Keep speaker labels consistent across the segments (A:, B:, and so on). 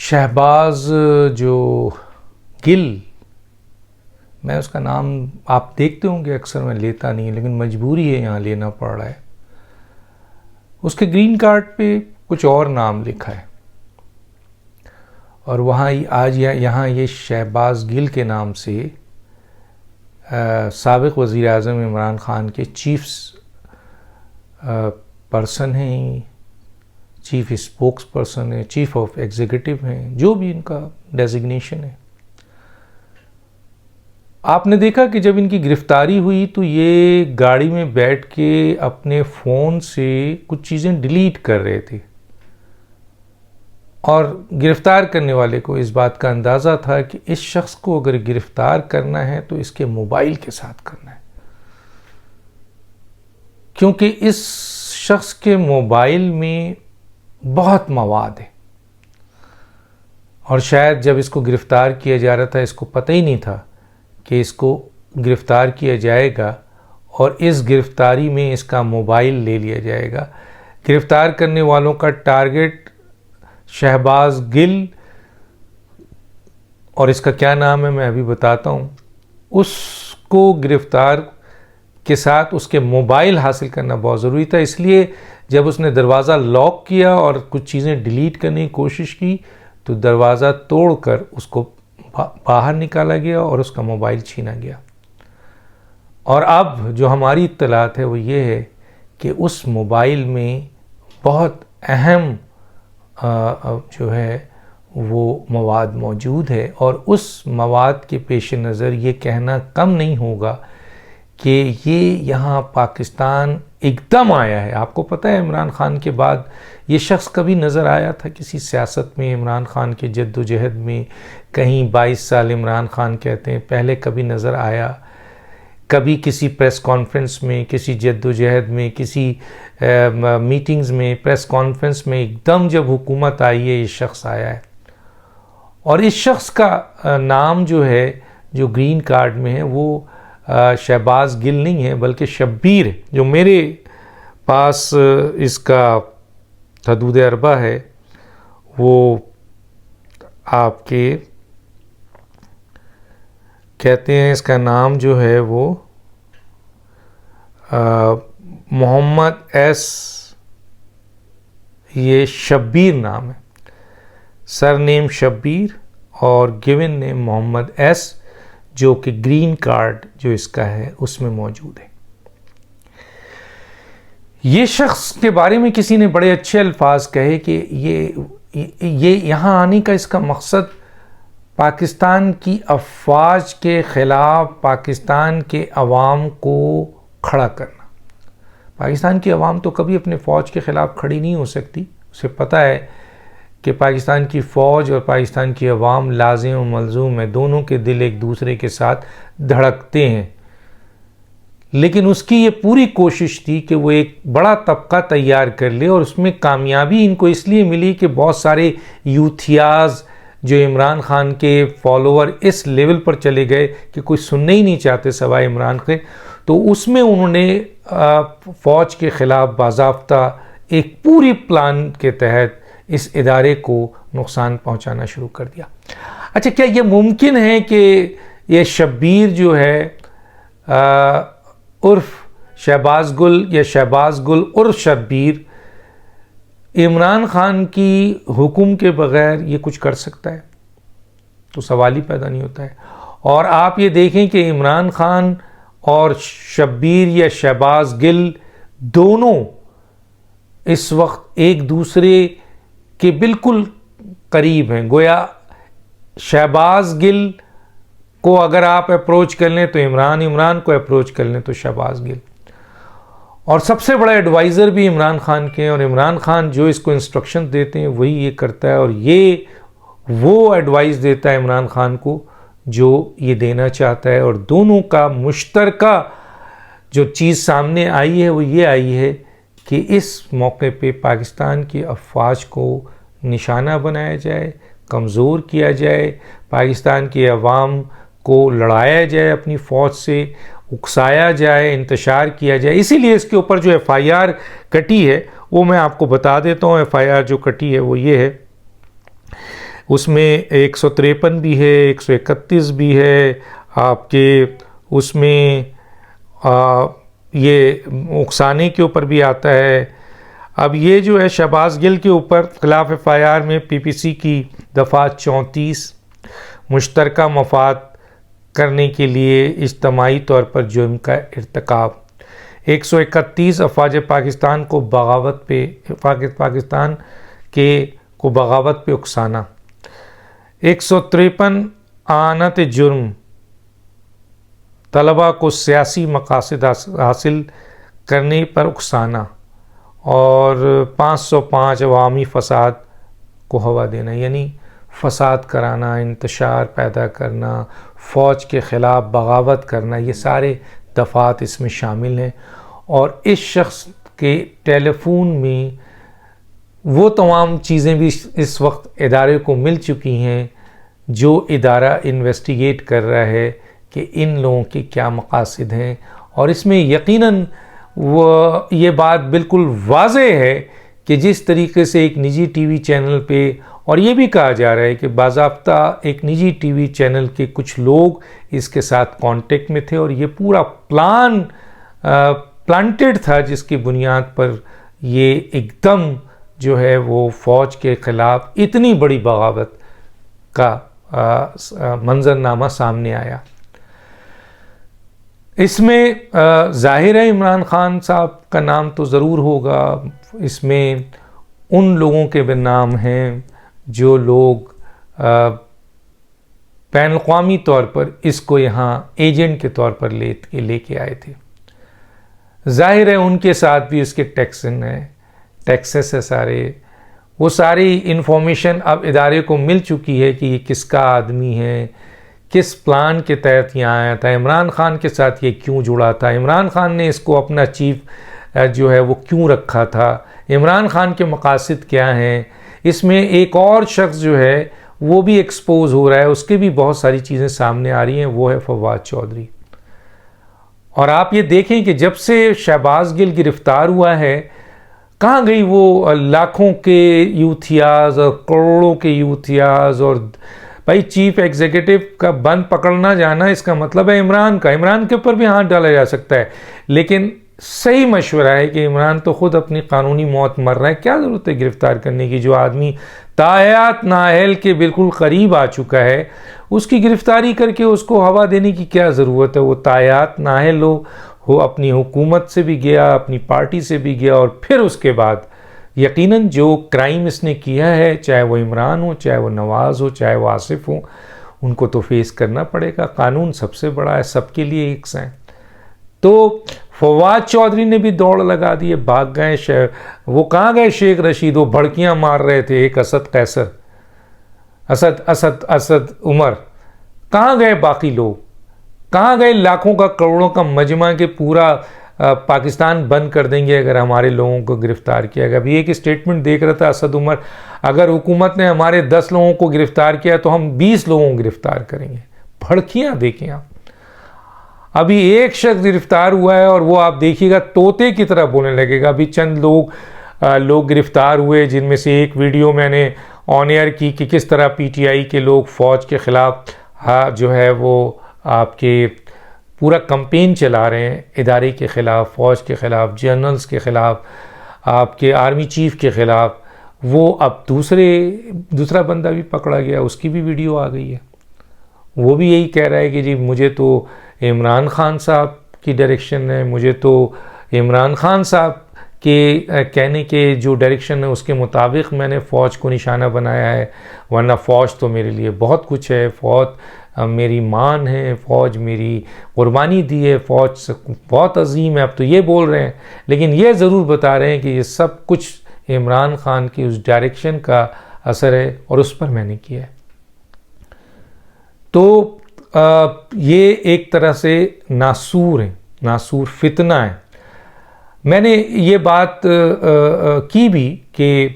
A: شہباز جو گل، میں اس کا نام آپ دیکھتے ہوں گے اکثر میں لیتا نہیں، لیکن مجبوری ہے یہاں لینا پڑ رہا ہے. اس کے گرین کارڈ پہ کچھ اور نام لکھا ہے، اور وہاں آج یہاں یہ شہباز گل کے نام سے سابق وزیر اعظم عمران خان کے چیف پرسن ہیں، چیف اسپوکس پرسن ہیں، چیف آف ایگزیکٹو ہیں، جو بھی ان کا ڈیزگنیشن ہے. آپ نے دیکھا کہ جب ان کی گرفتاری ہوئی تو یہ گاڑی میں بیٹھ کے اپنے فون سے کچھ چیزیں ڈیلیٹ کر رہے تھے، اور گرفتار کرنے والے کو اس بات کا اندازہ تھا کہ اس شخص کو اگر گرفتار کرنا ہے تو اس کے موبائل کے ساتھ کرنا ہے، کیونکہ اس شخص کے موبائل میں بہت مواد ہے. اور شاید جب اس کو گرفتار کیا جا رہا تھا اس کو پتہ ہی نہیں تھا کہ اس کو گرفتار کیا جائے گا اور اس گرفتاری میں اس کا موبائل لے لیا جائے گا. گرفتار کرنے والوں کا ٹارگٹ شہباز گل، اور اس کا کیا نام ہے میں ابھی بتاتا ہوں. اس کو گرفتار کے ساتھ اس کے موبائل حاصل کرنا بہت ضروری تھا، اس لیے جب اس نے دروازہ لاک کیا اور کچھ چیزیں ڈیلیٹ کرنے کی کوشش کی تو دروازہ توڑ کر اس کو باہر نکالا گیا اور اس کا موبائل چھینا گیا. اور اب جو ہماری اطلاعات ہے وہ یہ ہے کہ اس موبائل میں بہت اہم جو ہے وہ مواد موجود ہے، اور اس مواد کے پیش نظر یہ کہنا کم نہیں ہوگا کہ یہ یہاں پاکستان ایک دم آیا ہے. آپ کو پتہ ہے عمران خان کے بعد یہ شخص کبھی نظر آیا تھا کسی سیاست میں؟ عمران خان کے جد و جہد میں کہیں 22 سال عمران خان کہتے ہیں، پہلے کبھی نظر آیا؟ کبھی کسی پریس کانفرنس میں، کسی جد و جہد میں، کسی میٹنگز میں، پریس کانفرنس میں ایک دم جب حکومت آئی ہے یہ شخص آیا ہے. اور اس شخص کا نام جو ہے جو گرین کارڈ میں ہے وہ شہباز گل نہیں ہے بلکہ شبیر ہے. جو میرے پاس اس کا حدود اربع ہے وہ آپ کے کہتے ہیں، اس کا نام جو ہے وہ محمد ایس، یہ شبیر نام ہے، سر نیم شبیر اور گیون نیم محمد ایس، جو کہ گرین کارڈ جو اس کا ہے اس میں موجود ہے. یہ شخص کے بارے میں کسی نے بڑے اچھے الفاظ کہے کہ یہ یہاں آنے کا اس کا مقصد پاکستان کی افواج کے خلاف پاکستان کے عوام کو کھڑا کرنا. پاکستان کی عوام تو کبھی اپنے فوج کے خلاف کھڑی نہیں ہو سکتی. اسے پتہ ہے کہ پاکستان کی فوج اور پاکستان کی عوام لازم و ملزوم ہے، دونوں کے دل ایک دوسرے کے ساتھ دھڑکتے ہیں. لیکن اس کی یہ پوری کوشش تھی کہ وہ ایک بڑا طبقہ تیار کر لے، اور اس میں کامیابی ان کو اس لیے ملی کہ بہت سارے یوتھیاز جو عمران خان کے فالوور اس لیول پر چلے گئے کہ کوئی سننا ہی نہیں چاہتے سوائے عمران کے، تو اس میں انہوں نے فوج کے خلاف باضابطہ ایک پوری پلان کے تحت اس ادارے کو نقصان پہنچانا شروع کر دیا. اچھا، کیا یہ ممکن ہے کہ یہ شبیر جو ہے عرف شہباز گل یا شہباز گل عرف شبیر عمران خان کی حکم کے بغیر یہ کچھ کر سکتا ہے؟ تو سوال ہی پیدا نہیں ہوتا ہے. اور آپ یہ دیکھیں کہ عمران خان اور شبیر یا شہباز گل دونوں اس وقت ایک دوسرے کے بالکل قریب ہیں. گویا شہباز گل کو اگر آپ اپروچ کر لیں تو عمران کو اپروچ کر لیں تو شہباز گل. اور سب سے بڑا ایڈوائزر بھی عمران خان کے ہیں، اور عمران خان جو اس کو انسٹرکشن دیتے ہیں وہی یہ کرتا ہے، اور یہ وہ ایڈوائز دیتا ہے عمران خان کو جو یہ دینا چاہتا ہے. اور دونوں کا مشترکہ جو چیز سامنے آئی ہے وہ یہ آئی ہے کہ اس موقع پہ پاکستان کی افواج کو نشانہ بنایا جائے، کمزور کیا جائے، پاکستان کی عوام کو لڑایا جائے، اپنی فوج سے اکسایا جائے، انتشار کیا جائے. اسی لیے اس کے اوپر جو ایف آئی آر کٹی ہے وہ میں آپ کو بتا دیتا ہوں. ایف آئی آر جو کٹی ہے وہ یہ ہے، اس میں 153 بھی ہے، 131 بھی ہے آپ کے، اس میں یہ اکسانے کے اوپر بھی آتا ہے۔ اب یہ جو ہے شہباز گل کے اوپر خلاف FIR میں PPC کی دفعہ 34 مشترکہ مفاد کرنے کے لیے اجتماعی طور پر جرم کا ارتکاب، 131 افواج پاکستان کو بغاوت پہ پاکستان کے کو بغاوت پہ اکسانا، 153 اعانت جرم، طلبہ کو سیاسی مقاصد حاصل کرنے پر اکسانا، اور 505 عوامی فساد کو ہوا دینا، یعنی فساد کرانا، انتشار پیدا کرنا، فوج کے خلاف بغاوت کرنا، یہ سارے دفعات اس میں شامل ہیں۔ اور اس شخص کے ٹیلی فون میں وہ تمام چیزیں بھی اس وقت ادارے کو مل چکی ہیں جو ادارہ انویسٹیگیٹ کر رہا ہے کہ ان لوگوں کے کیا مقاصد ہیں، اور اس میں یقیناً وہ یہ بات بالکل واضح ہے کہ جس طریقے سے ایک نجی ٹی وی چینل پہ، اور یہ بھی کہا جا رہا ہے کہ باضابطہ ایک نجی ٹی وی چینل کے کچھ لوگ اس کے ساتھ کانٹیکٹ میں تھے، اور یہ پورا پلانٹڈ تھا، جس کی بنیاد پر یہ ایک دم جو ہے وہ فوج کے خلاف اتنی بڑی بغاوت کا منظرنامہ سامنے آیا۔ اس میں ظاہر ہے عمران خان صاحب کا نام تو ضرور ہوگا، اس میں ان لوگوں کے بھی نام ہیں جو لوگ بین الاقوامی طور پر اس کو یہاں ایجنٹ کے طور پر لے کے آئے تھے۔ ظاہر ہے ان کے ساتھ بھی اس کے ٹیکسس ہے سارے، وہ ساری انفارمیشن اب ادارے کو مل چکی ہے کہ یہ کس کا آدمی ہے، کس پلان کے تحت یہاں آیا تھا، عمران خان کے ساتھ یہ کیوں جڑا تھا، عمران خان نے اس کو اپنا چیف جو ہے وہ کیوں رکھا تھا، عمران خان کے مقاصد کیا ہیں۔ اس میں ایک اور شخص جو ہے وہ بھی ایکسپوز ہو رہا ہے، اس کے بھی بہت ساری چیزیں سامنے آ رہی ہیں، وہ ہے فواد چودھری۔ اور آپ یہ دیکھیں کہ جب سے شہباز گل گرفتار ہوا ہے، کہاں گئی وہ لاکھوں کے یوتھیاز اور کروڑوں کے یوتھیاز، اور بھائی چیف ایگزیکٹو کا بند پکڑنا جانا اس کا مطلب ہے عمران کے اوپر بھی ہاتھ ڈالا جا سکتا ہے، لیکن صحیح مشورہ ہے کہ عمران تو خود اپنی قانونی موت مر رہا ہے، کیا ضرورت ہے گرفتار کرنے کی؟ جو آدمی تاحیات نااہل کے بالکل قریب آ چکا ہے، اس کی گرفتاری کر کے اس کو ہوا دینے کی کیا ضرورت ہے؟ وہ تاحیات نااہل ہو اپنی حکومت سے بھی گیا، اپنی پارٹی سے بھی گیا، اور پھر اس کے بعد یقیناً جو کرائم اس نے کیا ہے، چاہے وہ عمران ہو، چاہے وہ نواز ہو، چاہے وہ آصف ہو، ان کو تو فیس کرنا پڑے گا۔ قانون سب سے بڑا ہے، سب کے لیے ایک ہیں۔ تو فواد چودھری نے بھی دوڑ لگا دی، بھاگ گئے۔ وہ کہاں گئے شیخ رشید؟ وہ بھڑکیاں مار رہے تھے، ایک اسد قیصر، اسد عمر، کہاں گئے باقی لوگ؟ کہاں گئے لاکھوں کا کروڑوں کا مجمع کہ پورا پاکستان بند کر دیں گے اگر ہمارے لوگوں کو گرفتار کیا گیا؟ ابھی ایک اسٹیٹمنٹ دیکھ رہا تھا اسد عمر، اگر حکومت نے ہمارے 10 لوگوں کو گرفتار کیا تو ہم 20 لوگوں کو گرفتار کریں گے۔ بھڑکیاں دیکھیں آپ، ابھی ایک شخص گرفتار ہوا ہے اور وہ آپ دیکھیے گا طوطے کی طرح بولنے لگے گا۔ ابھی چند لوگ گرفتار ہوئے، جن میں سے ایک ویڈیو میں نے آن ایئر کی کہ کس طرح PTI کے لوگ فوج کے خلاف جو ہے وہ آپ کے پورا کمپین چلا رہے ہیں، ادارے کے خلاف، فوج کے خلاف، جنرلز کے خلاف، آپ کے آرمی چیف کے خلاف۔ وہ اب دوسرا بندہ بھی پکڑا گیا، اس کی بھی ویڈیو آ گئی ہے، وہ بھی یہی کہہ رہا ہے کہ جی مجھے تو عمران خان صاحب کی ڈائریکشن ہے، مجھے تو عمران خان صاحب کے کہنے کے جو ڈائریکشن ہے اس کے مطابق میں نے فوج کو نشانہ بنایا ہے، ورنہ فوج تو میرے لیے بہت کچھ ہے، فوج میری مان ہے، فوج میری قربانی دی ہے، فوج بہت عظیم ہے۔ اب تو یہ بول رہے ہیں، لیکن یہ ضرور بتا رہے ہیں کہ یہ سب کچھ عمران خان کی اس ڈائریکشن کا اثر ہے اور اس پر میں نے کیا ہے۔ تو یہ ایک طرح سے ناسور فتنہ ہے۔ میں نے یہ بات کی بھی کہ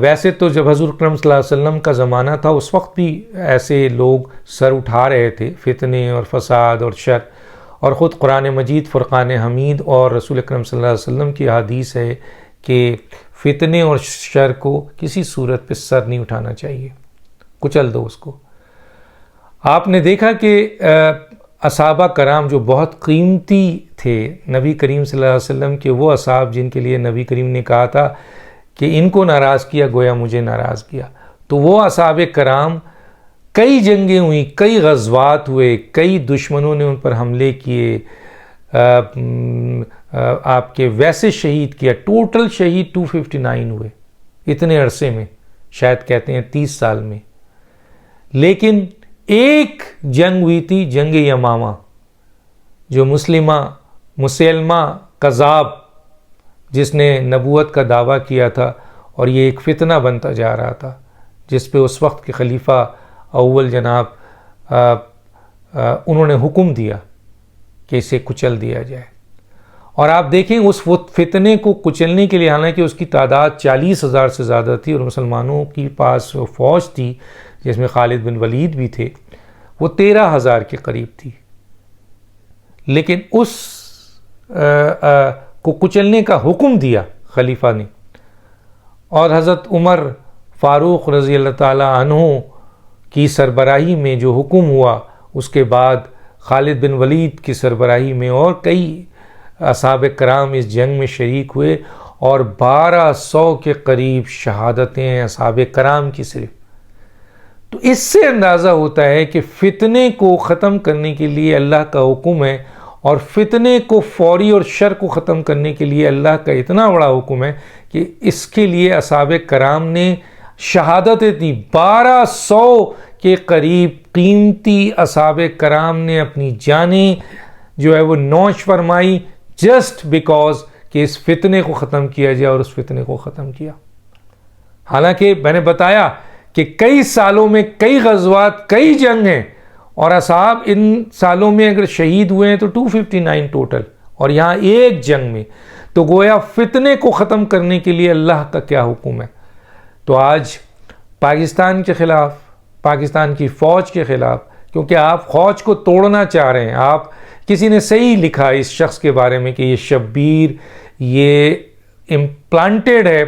A: ویسے تو جب حضور اکرم صلی اللہ علیہ وسلم کا زمانہ تھا اس وقت بھی ایسے لوگ سر اٹھا رہے تھے، فتنے اور فساد اور شر، اور خود قرآن مجید فرقان حمید اور رسول اکرم صلی اللہ علیہ وسلم کی حدیث ہے کہ فتنے اور شر کو کسی صورت پہ سر نہیں اٹھانا چاہیے، کچل دو اس کو۔ آپ نے دیکھا کہ اصحابہ کرام جو بہت قیمتی تھے نبی کریم صلی اللہ علیہ وسلم کے، وہ اصحاب جن کے لیے نبی کریم نے کہا تھا کہ ان کو ناراض کیا گویا مجھے ناراض کیا، تو وہ اصحاب کرام کئی جنگیں ہوئیں، کئی غزوات ہوئے، کئی دشمنوں نے ان پر حملے کیے، آپ کے ویسے شہید کیا، ٹوٹل شہید 259 ہوئے اتنے عرصے میں، شاید کہتے ہیں 30 سال میں۔ لیکن ایک جنگ ہوئی تھی، جنگ یمامہ، جو مسلمہ کذاب جس نے نبوت کا دعویٰ کیا تھا، اور یہ ایک فتنہ بنتا جا رہا تھا جس پہ اس وقت کے خلیفہ اول جناب انہوں نے حکم دیا کہ اسے کچل دیا جائے۔ اور آپ دیکھیں اس فتنے کو کچلنے کے لیے، حالانکہ اس کی تعداد 40,000 سے زیادہ تھی، اور مسلمانوں کی پاس فوج تھی جس میں خالد بن ولید بھی تھے، وہ 13,000 کے قریب تھی، لیکن اس کو کچلنے کا حکم دیا خلیفہ نے، اور حضرت عمر فاروق رضی اللہ تعالی عنہ کی سربراہی میں جو حکم ہوا، اس کے بعد خالد بن ولید کی سربراہی میں اور کئی اصحاب کرام اس جنگ میں شریک ہوئے، اور 1200 کے قریب شہادتیں اصحاب کرام کی صرف۔ تو اس سے اندازہ ہوتا ہے کہ فتنے کو ختم کرنے کے لیے اللہ کا حکم ہے، اور فتنے کو فوری اور شر کو ختم کرنے کے لیے اللہ کا اتنا بڑا حکم ہے کہ اس کے لیے اصحاب کرام نے شہادتیں دی۔ 1200 کے قریب قیمتی اصحاب کرام نے اپنی جانیں جو ہے وہ نوش فرمائی، جسٹ بیکاز کہ اس فتنے کو ختم کیا جائے، اور اس فتنے کو ختم کیا۔ حالانکہ میں نے بتایا کہ کئی سالوں میں کئی غزوات، کئی جنگ ہیں، اور اصحاب ان سالوں میں اگر شہید ہوئے ہیں تو 259 ٹوٹل، اور یہاں ایک جنگ میں، تو گویا فتنے کو ختم کرنے کے لیے اللہ کا کیا حکم ہے۔ تو آج پاکستان کے خلاف، پاکستان کی فوج کے خلاف، کیونکہ آپ فوج کو توڑنا چاہ رہے ہیں، آپ کسی نے صحیح لکھا اس شخص کے بارے میں کہ یہ شبیر، یہ امپلانٹڈ ہے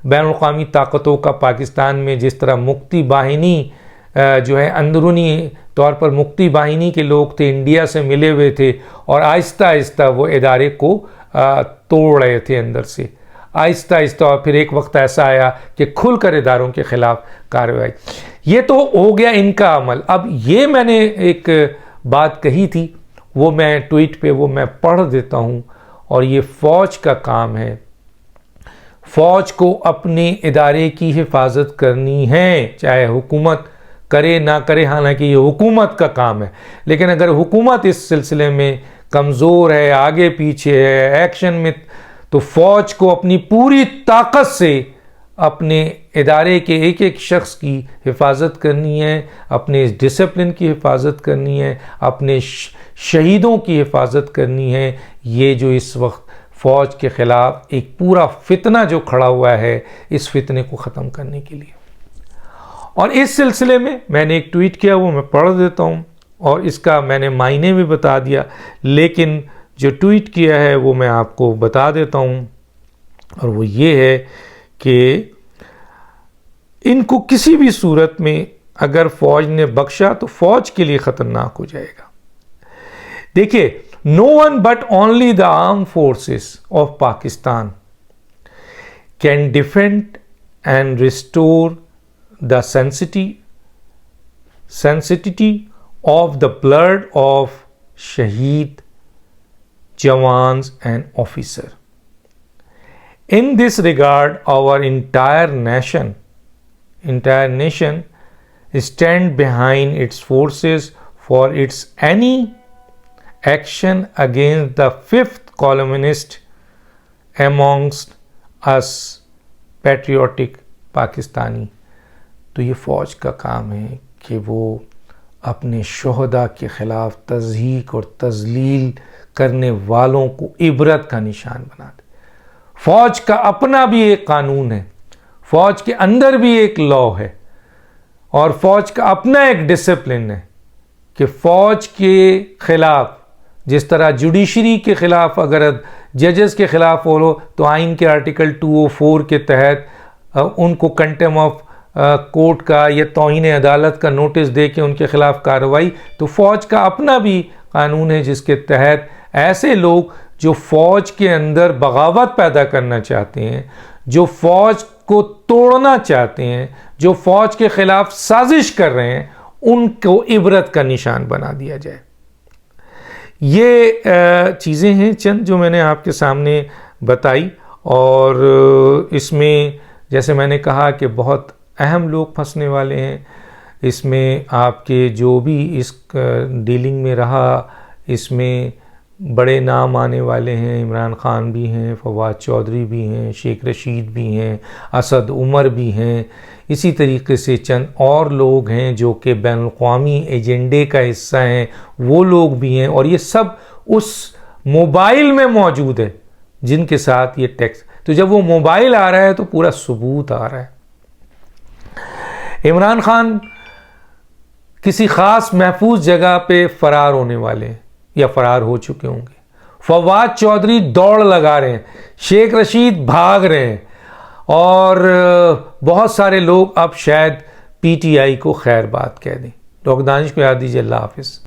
A: بین الاقوامی طاقتوں کا پاکستان میں، جس طرح مکتی باہنی جو ہے اندرونی طور پر مکتی باہنی کے لوگ تھے، انڈیا سے ملے ہوئے تھے، اور آہستہ آہستہ وہ ادارے کو توڑ رہے تھے اندر سے، آہستہ آہستہ، اور پھر ایک وقت ایسا آیا کہ کھل کر اداروں کے خلاف کارروائی۔ یہ تو ہو گیا ان کا عمل۔ اب یہ میں نے ایک بات کہی تھی، وہ میں ٹویٹ پہ وہ میں پڑھ دیتا ہوں، اور یہ فوج کا کام ہے، فوج کو اپنے ادارے کی حفاظت کرنی ہے، چاہے حکومت کرے نہ کرے، حالانکہ یہ حکومت کا کام ہے، لیکن اگر حکومت اس سلسلے میں کمزور ہے، آگے پیچھے ہے ایکشن میں، تو فوج کو اپنی پوری طاقت سے اپنے ادارے کے ایک ایک شخص کی حفاظت کرنی ہے، اپنے ڈسپلن کی حفاظت کرنی ہے، اپنے شہیدوں کی حفاظت کرنی ہے۔ یہ جو اس وقت فوج کے خلاف ایک پورا فتنہ جو کھڑا ہوا ہے، اس فتنے کو ختم کرنے کے لیے، اور اس سلسلے میں نے ایک ٹویٹ کیا، وہ میں پڑھ دیتا ہوں، اور اس کا میں نے معنی بھی بتا دیا، لیکن جو ٹویٹ کیا ہے وہ میں آپ کو بتا دیتا ہوں، اور وہ یہ ہے کہ ان کو کسی بھی صورت میں اگر فوج نے بخشا تو فوج کے لیے خطرناک ہو جائے گا۔ دیکھیے، no one but only the armed forces of Pakistan can defend and restore the sanctity of the blood of shaheed jawans and officer. In this regard, our entire nation stand behind its forces for its any action against the fifth columnist amongst us patriotic Pakistani. تو یہ فوج کا کام ہے کہ وہ اپنے شہداء کے خلاف تضحیک اور تذلیل کرنے والوں کو عبرت کا نشان بنا دے۔ فوج کا اپنا بھی ایک قانون ہے، فوج کے اندر بھی ایک لا ہے، اور فوج کا اپنا ایک ڈسپلن ہے کہ فوج کے خلاف جس طرح جوڈیشری کے خلاف اگر ججز کے خلاف ہو تو آئین کے آرٹیکل 204 کے تحت ان کو کنٹیم آف کورٹ کا یا توہین عدالت کا نوٹس دے کے ان کے خلاف کارروائی. تو فوج کا اپنا بھی قانون ہے جس کے تحت ایسے لوگ جو فوج کے اندر بغاوت پیدا کرنا چاہتے ہیں، جو فوج کو توڑنا چاہتے ہیں، جو فوج کے خلاف سازش کر رہے ہیں، ان کو عبرت کا نشان بنا دیا جائے. یہ چیزیں ہیں چند جو میں نے آپ کے سامنے بتائی، اور اس میں جیسے میں نے کہا کہ بہت اہم لوگ پھنسنے والے ہیں. اس میں آپ کے جو بھی اس ڈیلنگ میں رہا، اس میں بڑے نام آنے والے ہیں. عمران خان بھی ہیں، فواد چودھری بھی ہیں، شیخ رشید بھی ہیں، اسد عمر بھی ہیں. اسی طریقے سے چند اور لوگ ہیں جو کہ بین الاقوامی ایجنڈے کا حصہ ہیں، وہ لوگ بھی ہیں. اور یہ سب اس موبائل میں موجود ہے جن کے ساتھ یہ ٹیکسٹ. تو جب وہ موبائل آ رہا ہے تو پورا ثبوت آ رہا ہے. عمران خان کسی خاص محفوظ جگہ پہ فرار ہونے والے ہیں یا فرار ہو چکے ہوں گے. فواد چودھری دوڑ لگا رہے ہیں، شیخ رشید بھاگ رہے ہیں، اور بہت سارے لوگ اب شاید پی ٹی آئی کو خیر بات کہہ دیں. ڈاکٹر دانش کو یاد دیجیے. اللہ حافظ.